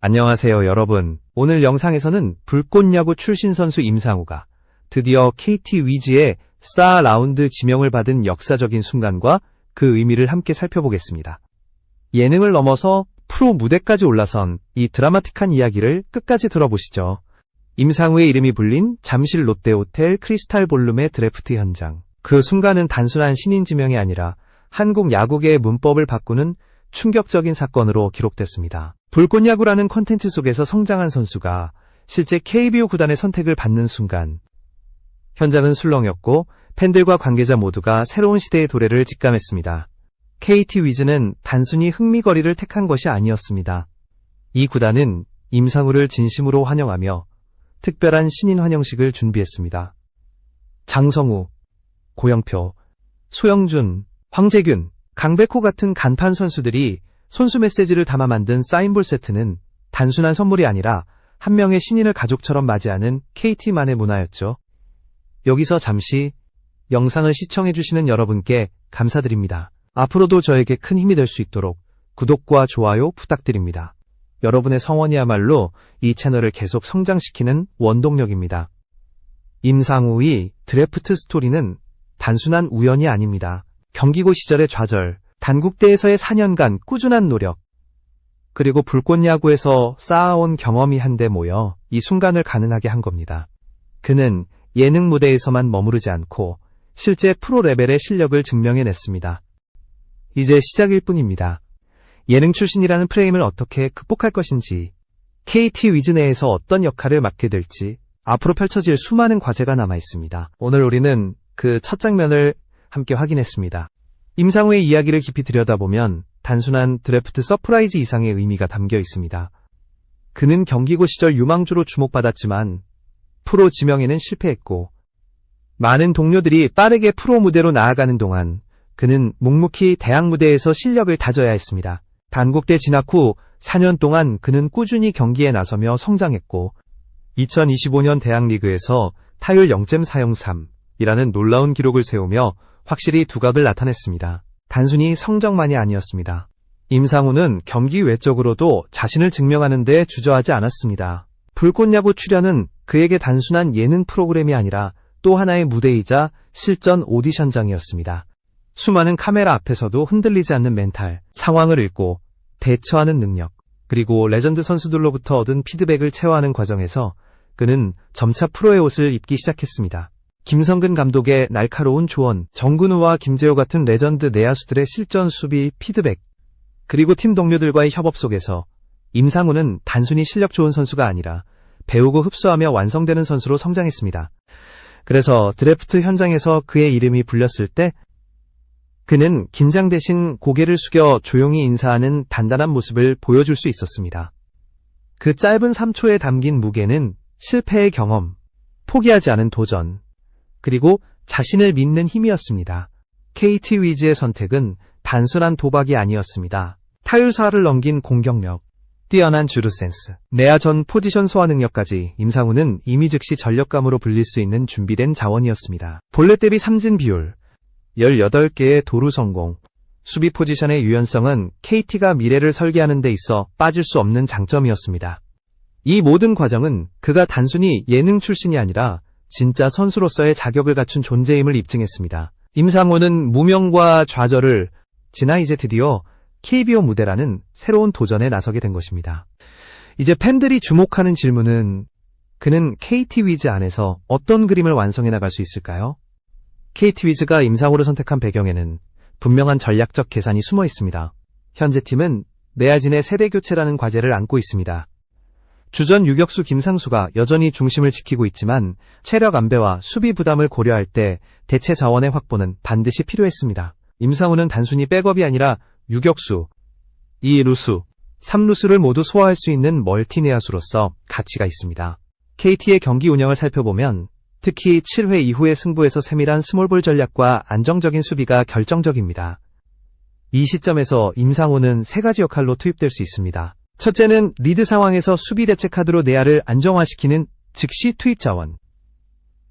안녕하세요, 여러분. 오늘 영상에서는 불꽃야구 출신 선수 임상우가 드디어 KT 위즈의 4라운드 지명을 받은 역사적인 순간과 그 의미를 함께 살펴보겠습니다. 예능을 넘어서 프로 무대까지 올라선 이 드라마틱한 이야기를 끝까지 들어보시죠. 임상우의 이름이 불린 잠실 롯데호텔 크리스탈 볼룸의 드래프트 현장. 그 순간은 단순한 신인 지명이 아니라 한국 야구계의 문법을 바꾸는 충격적인 사건으로 기록됐습니다. 불꽃야구라는 콘텐츠 속에서 성장한 선수가 실제 KBO 구단의 선택을 받는 순간 현장은 술렁였고 팬들과 관계자 모두가 새로운 시대의 도래를 직감했습니다. KT 위즈는 단순히 흥미거리를 택한 것이 아니었습니다. 이 구단은 임상우를 진심으로 환영하며 특별한 신인 환영식을 준비했습니다. 장성우, 고영표, 소영준, 황재균, 강백호 같은 간판 선수들이 손수 메시지를 담아 만든 사인볼 세트는 단순한 선물이 아니라 한 명의 신인을 가족처럼 맞이하는 KT만의 문화였죠. 여기서 잠시 영상을 시청해주시는 여러분께 감사드립니다. 앞으로도 저에게 큰 힘이 될 수 있도록 구독과 좋아요 부탁드립니다. 여러분의 성원이야말로 이 채널을 계속 성장시키는 원동력입니다. 임상우의 드래프트 스토리는 단순한 우연이 아닙니다. 경기고 시절의 좌절, 단국대에서의 4년간 꾸준한 노력, 그리고 불꽃야구에서 쌓아온 경험이 한데 모여 이 순간을 가능하게 한 겁니다. 그는 예능 무대에서만 머무르지 않고 실제 프로 레벨의 실력을 증명해냈습니다. 이제 시작일 뿐입니다. 예능 출신이라는 프레임을 어떻게 극복할 것인지, KT 위즈 내에서 어떤 역할을 맡게 될지 앞으로 펼쳐질 수많은 과제가 남아있습니다. 오늘 우리는 그 첫 장면을 함께 확인했습니다. 임상우의 이야기를 깊이 들여다보면 단순한 드래프트 서프라이즈 이상의 의미가 담겨 있습니다. 그는 경기고 시절 유망주로 주목받았지만 프로 지명에는 실패했고 많은 동료들이 빠르게 프로 무대로 나아가는 동안 그는 묵묵히 대학 무대에서 실력을 다져야 했습니다. 단국대 진학 후 4년 동안 그는 꾸준히 경기에 나서며 성장했고 2025년 대학리그에서 타율 0.403이라는 놀라운 기록을 세우며 확실히 두각을 나타냈습니다. 단순히 성적만이 아니었습니다. 임상우는 경기 외적으로도 자신을 증명하는 데 주저하지 않았습니다. 불꽃야구 출연은 그에게 단순한 예능 프로그램이 아니라 또 하나의 무대이자 실전 오디션장이었습니다. 수많은 카메라 앞에서도 흔들리지 않는 멘탈, 상황을 읽고 대처하는 능력, 그리고 레전드 선수들로부터 얻은 피드백을 체화하는 과정에서 그는 점차 프로의 옷을 입기 시작했습니다. 김성근 감독의 날카로운 조언, 정근우와 김재호 같은 레전드 내야수들의 실전 수비 피드백, 그리고 팀 동료들과의 협업 속에서 임상우는 단순히 실력 좋은 선수가 아니라 배우고 흡수하며 완성되는 선수로 성장했습니다. 그래서 드래프트 현장에서 그의 이름이 불렸을 때 그는 긴장 대신 고개를 숙여 조용히 인사하는 단단한 모습을 보여줄 수 있었습니다. 그 짧은 3초에 담긴 무게는 실패의 경험, 포기하지 않은 도전, 그리고 자신을 믿는 힘이었습니다. KT 위즈의 선택은 단순한 도박이 아니었습니다. 타율사를 넘긴 공격력, 뛰어난 주루 센스, 내야 전 포지션 소화 능력까지 임상우는 이미 즉시 전력감으로 불릴 수 있는 준비된 자원이었습니다. 볼넷 대비 삼진 비율, 18개의 도루 성공, 수비 포지션의 유연성은 KT가 미래를 설계하는 데 있어 빠질 수 없는 장점이었습니다. 이 모든 과정은 그가 단순히 예능 출신이 아니라 진짜 선수로서의 자격을 갖춘 존재임을 입증했습니다. 임상우는 무명과 좌절을 지나 이제 드디어 KBO 무대라는 새로운 도전에 나서게 된 것입니다. 이제 팬들이 주목하는 질문은 그는 KT 위즈 안에서 어떤 그림을 완성해 나갈 수 있을까요? KT 위즈가 임상우를 선택한 배경에는 분명한 전략적 계산이 숨어 있습니다. 현재 팀은 내야진의 세대 교체라는 과제를 안고 있습니다. 주전 유격수 김상수가 여전히 중심을 지키고 있지만 체력 안배와 수비 부담을 고려할 때 대체 자원의 확보는 반드시 필요했습니다. 임상우는 단순히 백업이 아니라 유격수, 2루수, 3루수를 모두 소화할 수 있는 멀티 내야수로서 가치가 있습니다. KT의 경기 운영을 살펴보면 특히 7회 이후의 승부에서 세밀한 스몰볼 전략과 안정적인 수비가 결정적입니다. 이 시점에서 임상우는 세 가지 역할로 투입될 수 있습니다. 첫째는 리드 상황에서 수비 대체 카드로 내야를 안정화시키는 즉시 투입 자원.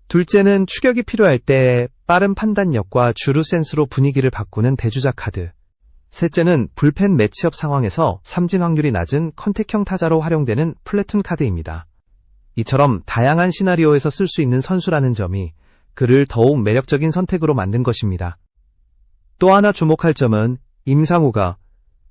둘째는 추격이 필요할 때 빠른 판단력과 주루 센스로 분위기를 바꾸는 대주자 카드. 셋째는 불펜 매치업 상황에서 삼진 확률이 낮은 컨택형 타자로 활용되는 플래툰 카드입니다. 이처럼 다양한 시나리오에서 쓸 수 있는 선수라는 점이 그를 더욱 매력적인 선택으로 만든 것입니다. 또 하나 주목할 점은 임상우가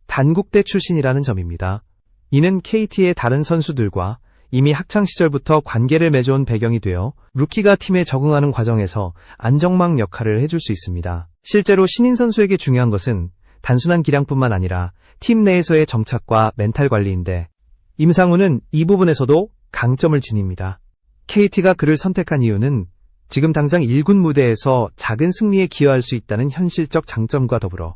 단국대 출신이라는 점입니다. 이는 KT의 다른 선수들과 이미 학창시절부터 관계를 맺어온 배경이 되어 루키가 팀에 적응하는 과정에서 안정망 역할을 해줄 수 있습니다. 실제로 신인 선수에게 중요한 것은 단순한 기량뿐만 아니라 팀 내에서의 정착과 멘탈 관리인데 임상우는 이 부분에서도 강점을 지닙니다. KT가 그를 선택한 이유는 지금 당장 1군 무대에서 작은 승리에 기여할 수 있다는 현실적 장점과 더불어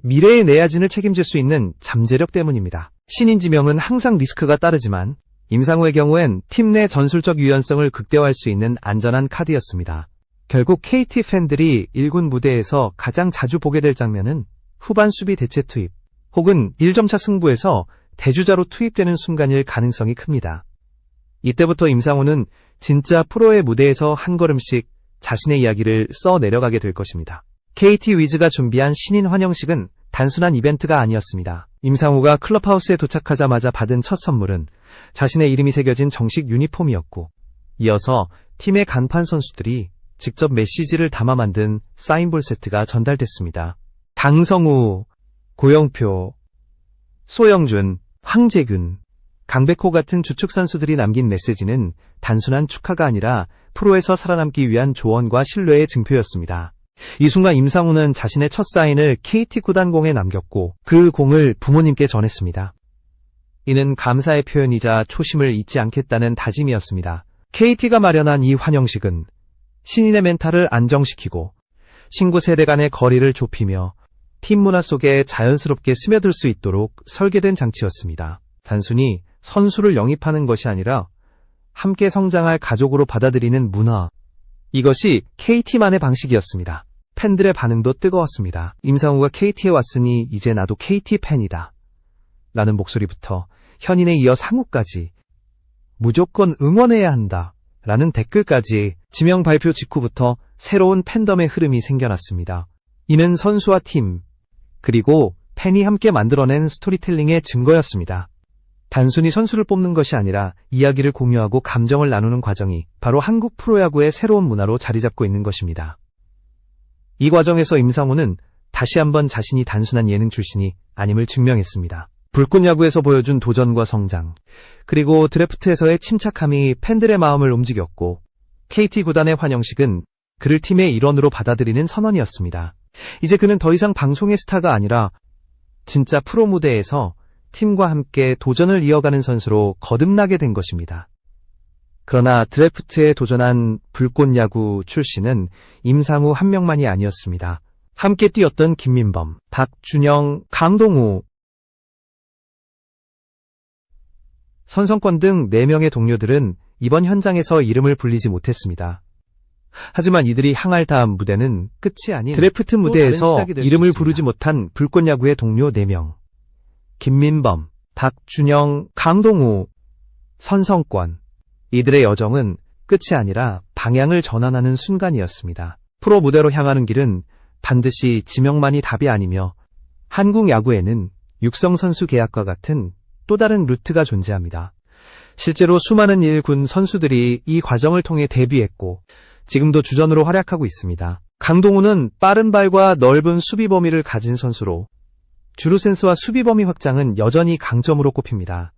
미래의 내야진을 책임질 수 있는 잠재력 때문입니다. 신인 지명은 항상 리스크가 따르지만 임상우의 경우엔 팀 내 전술적 유연성을 극대화할 수 있는 안전한 카드였습니다. 결국 KT 팬들이 1군 무대에서 가장 자주 보게 될 장면은 후반 수비 대체 투입 혹은 1점차 승부에서 대주자로 투입되는 순간일 가능성이 큽니다. 이때부터 임상우는 진짜 프로의 무대에서 한 걸음씩 자신의 이야기를 써 내려가게 될 것입니다. KT 위즈가 준비한 신인 환영식은 단순한 이벤트가 아니었습니다. 임상우가 클럽하우스에 도착하자마자 받은 첫 선물은 자신의 이름이 새겨진 정식 유니폼이었고, 이어서 팀의 간판 선수들이 직접 메시지를 담아 만든 사인볼 세트가 전달됐습니다. 강성우, 고영표, 소영준, 황재균, 강백호 같은 주축 선수들이 남긴 메시지는 단순한 축하가 아니라 프로에서 살아남기 위한 조언과 신뢰의 증표였습니다. 이 순간 임상우는 자신의 첫 사인을 KT 구단공에 남겼고 그 공을 부모님께 전했습니다. 이는 감사의 표현이자 초심을 잊지 않겠다는 다짐이었습니다. KT가 마련한 이 환영식은 신인의 멘탈을 안정시키고 신구 세대 간의 거리를 좁히며 팀 문화 속에 자연스럽게 스며들 수 있도록 설계된 장치였습니다. 단순히 선수를 영입하는 것이 아니라 함께 성장할 가족으로 받아들이는 문화, 이것이 KT만의 방식이었습니다. 팬들의 반응도 뜨거웠습니다. 임상우가 KT에 왔으니 이제 나도 KT 팬이다 라는 목소리부터 현인에 이어 상우까지 무조건 응원해야 한다 라는 댓글까지 지명 발표 직후부터 새로운 팬덤의 흐름이 생겨났습니다. 이는 선수와 팀, 그리고 팬이 함께 만들어낸 스토리텔링의 증거였습니다. 단순히 선수를 뽑는 것이 아니라 이야기를 공유하고 감정을 나누는 과정이 바로 한국 프로야구의 새로운 문화로 자리 잡고 있는 것입니다. 이 과정에서 임상우는 다시 한번 자신이 단순한 예능 출신이 아님을 증명했습니다. 불꽃야구에서 보여준 도전과 성장, 그리고 드래프트에서의 침착함이 팬들의 마음을 움직였고 KT 구단의 환영식은 그를 팀의 일원으로 받아들이는 선언이었습니다. 이제 그는 더 이상 방송의 스타가 아니라 진짜 프로 무대에서 팀과 함께 도전을 이어가는 선수로 거듭나게 된 것입니다. 그러나 드래프트에 도전한 불꽃야구 출신은 임상우 한 명만이 아니었습니다. 함께 뛰었던 김민범, 박준영, 강동우, 선성권 등 4명의 동료들은 이번 현장에서 이름을 불리지 못했습니다. 하지만 이들이 향할 다음 무대는 끝이 아닌 드래프트 무대에서 이름을 부르지 못한 불꽃야구의 동료 4명. 김민범, 박준영, 강동우, 선성권. 이들의 여정은 끝이 아니라 방향을 전환하는 순간이었습니다. 프로 무대로 향하는 길은 반드시 지명만이 답이 아니며 한국 야구에는 육성 선수 계약과 같은 또 다른 루트가 존재합니다. 실제로 수많은 1군 선수들이 이 과정을 통해 데뷔했고 지금도 주전으로 활약하고 있습니다. 강동우는 빠른 발과 넓은 수비 범위를 가진 선수로 주루 센스와 수비 범위 확장은 여전히 강점으로 꼽힙니다.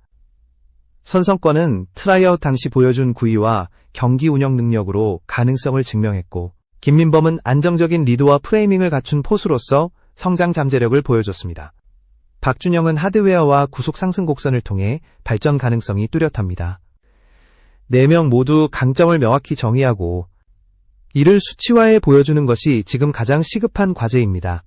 선성권은 트라이아웃 당시 보여준 구위와 경기 운영 능력으로 가능성을 증명했고 김민범은 안정적인 리드와 프레이밍을 갖춘 포수로서 성장 잠재력을 보여줬습니다. 박준영은 하드웨어와 구속 상승 곡선을 통해 발전 가능성이 뚜렷합니다. 4명 모두 강점을 명확히 정의하고 이를 수치화해 보여주는 것이 지금 가장 시급한 과제입니다.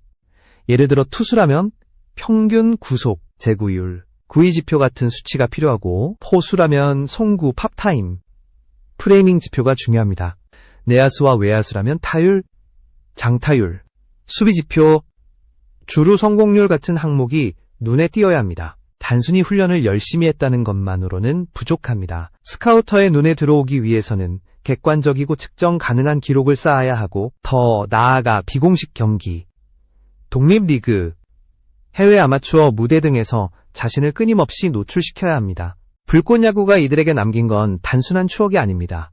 예를 들어 투수라면 평균 구속, 제구율, 구위지표 같은 수치가 필요하고 포수라면 송구, 팝타임, 프레이밍 지표가 중요합니다. 내야수와 외야수라면 타율, 장타율, 수비지표, 주루 성공률 같은 항목이 눈에 띄어야 합니다. 단순히 훈련을 열심히 했다는 것만으로는 부족합니다. 스카우터의 눈에 들어오기 위해서는 객관적이고 측정 가능한 기록을 쌓아야 하고 더 나아가 비공식 경기, 독립리그, 해외 아마추어 무대 등에서 자신을 끊임없이 노출시켜야 합니다. 불꽃야구가 이들에게 남긴 건 단순한 추억이 아닙니다.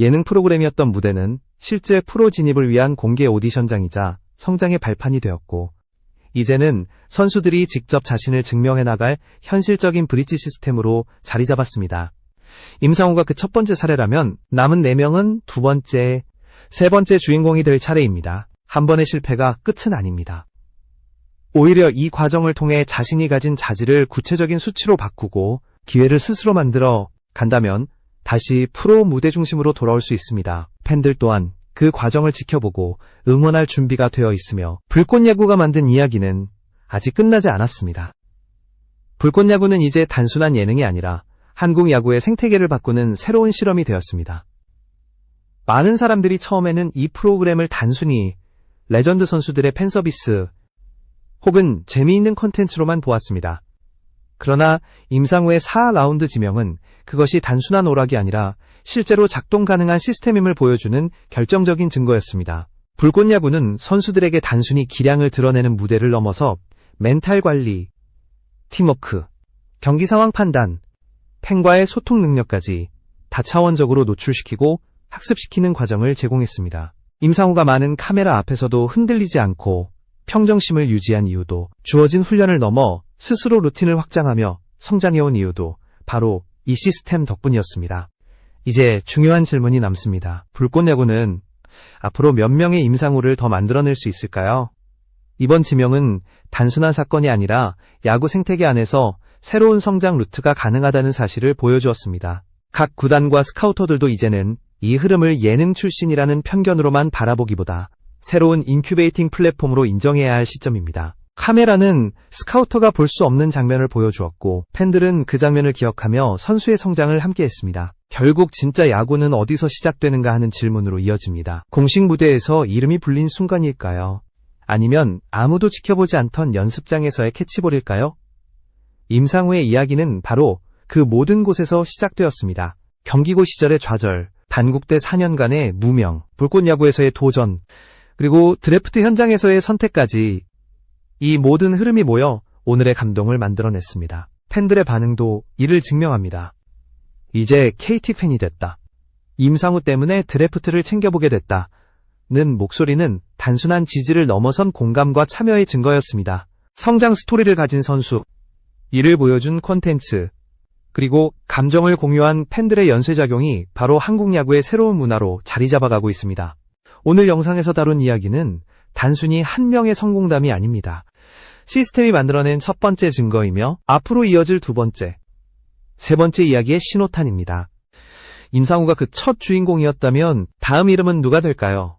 예능 프로그램이었던 무대는 실제 프로 진입을 위한 공개 오디션장이자 성장의 발판이 되었고, 이제는 선수들이 직접 자신을 증명해 나갈 현실적인 브릿지 시스템으로 자리 잡았습니다. 임상우가 그 첫 번째 사례라면 남은 4명은 두 번째, 세 번째 주인공이 될 차례입니다. 한 번의 실패가 끝은 아닙니다. 오히려 이 과정을 통해 자신이 가진 자질을 구체적인 수치로 바꾸고 기회를 스스로 만들어 간다면 다시 프로 무대 중심으로 돌아올 수 있습니다. 팬들 또한 그 과정을 지켜보고 응원할 준비가 되어 있으며, 불꽃야구가 만든 이야기는 아직 끝나지 않았습니다. 불꽃야구는 이제 단순한 예능이 아니라 한국 야구의 생태계를 바꾸는 새로운 실험이 되었습니다. 많은 사람들이 처음에는 이 프로그램을 단순히 레전드 선수들의 팬서비스 혹은 재미있는 콘텐츠로만 보았습니다. 그러나 임상우의 4라운드 지명은 그것이 단순한 오락이 아니라 실제로 작동 가능한 시스템임을 보여주는 결정적인 증거였습니다. 불꽃야구는 선수들에게 단순히 기량을 드러내는 무대를 넘어서 멘탈 관리, 팀워크, 경기 상황 판단, 팬과의 소통 능력까지 다차원적으로 노출시키고 학습시키는 과정을 제공했습니다. 임상우가 많은 카메라 앞에서도 흔들리지 않고 평정심을 유지한 이유도, 주어진 훈련을 넘어 스스로 루틴을 확장하며 성장해온 이유도 바로 이 시스템 덕분이었습니다. 이제 중요한 질문이 남습니다. 불꽃야구는 앞으로 몇 명의 임상우를 더 만들어낼 수 있을까요? 이번 지명은 단순한 사건이 아니라 야구 생태계 안에서 새로운 성장 루트가 가능하다는 사실을 보여주었습니다. 각 구단과 스카우터들도 이제는 이 흐름을 예능 출신이라는 편견으로만 바라보기보다 새로운 인큐베이팅 플랫폼으로 인정해야 할 시점입니다. 카메라는 스카우터가 볼 수 없는 장면을 보여주었고, 팬들은 그 장면을 기억하며 선수의 성장을 함께했습니다. 결국 진짜 야구는 어디서 시작되는가 하는 질문으로 이어집니다. 공식 무대에서 이름이 불린 순간일까요? 아니면 아무도 지켜보지 않던 연습장에서의 캐치볼일까요? 임상우의 이야기는 바로 그 모든 곳에서 시작되었습니다. 경기고 시절의 좌절, 단국대 4년간의 무명, 불꽃야구에서의 도전, 그리고 드래프트 현장에서의 선택까지, 이 모든 흐름이 모여 오늘의 감동을 만들어냈습니다. 팬들의 반응도 이를 증명합니다. 이제 KT 팬이 됐다. 임상우 때문에 드래프트를 챙겨보게 됐다. 는 목소리는 단순한 지지를 넘어선 공감과 참여의 증거였습니다. 성장 스토리를 가진 선수, 이를 보여준 콘텐츠, 그리고 감정을 공유한 팬들의 연쇄작용이 바로 한국 야구의 새로운 문화로 자리 잡아가고 있습니다. 오늘 영상에서 다룬 이야기는 단순히 한 명의 성공담이 아닙니다. 시스템이 만들어낸 첫 번째 증거이며 앞으로 이어질 두 번째, 세 번째 이야기의 신호탄입니다. 임상우가 그 첫 주인공이었다면 다음 이름은 누가 될까요?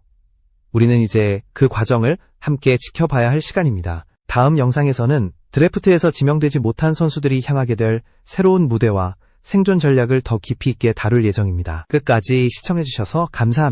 우리는 이제 그 과정을 함께 지켜봐야 할 시간입니다. 다음 영상에서는 드래프트에서 지명되지 못한 선수들이 향하게 될 새로운 무대와 생존 전략을 더 깊이 있게 다룰 예정입니다. 끝까지 시청해주셔서 감사합니다.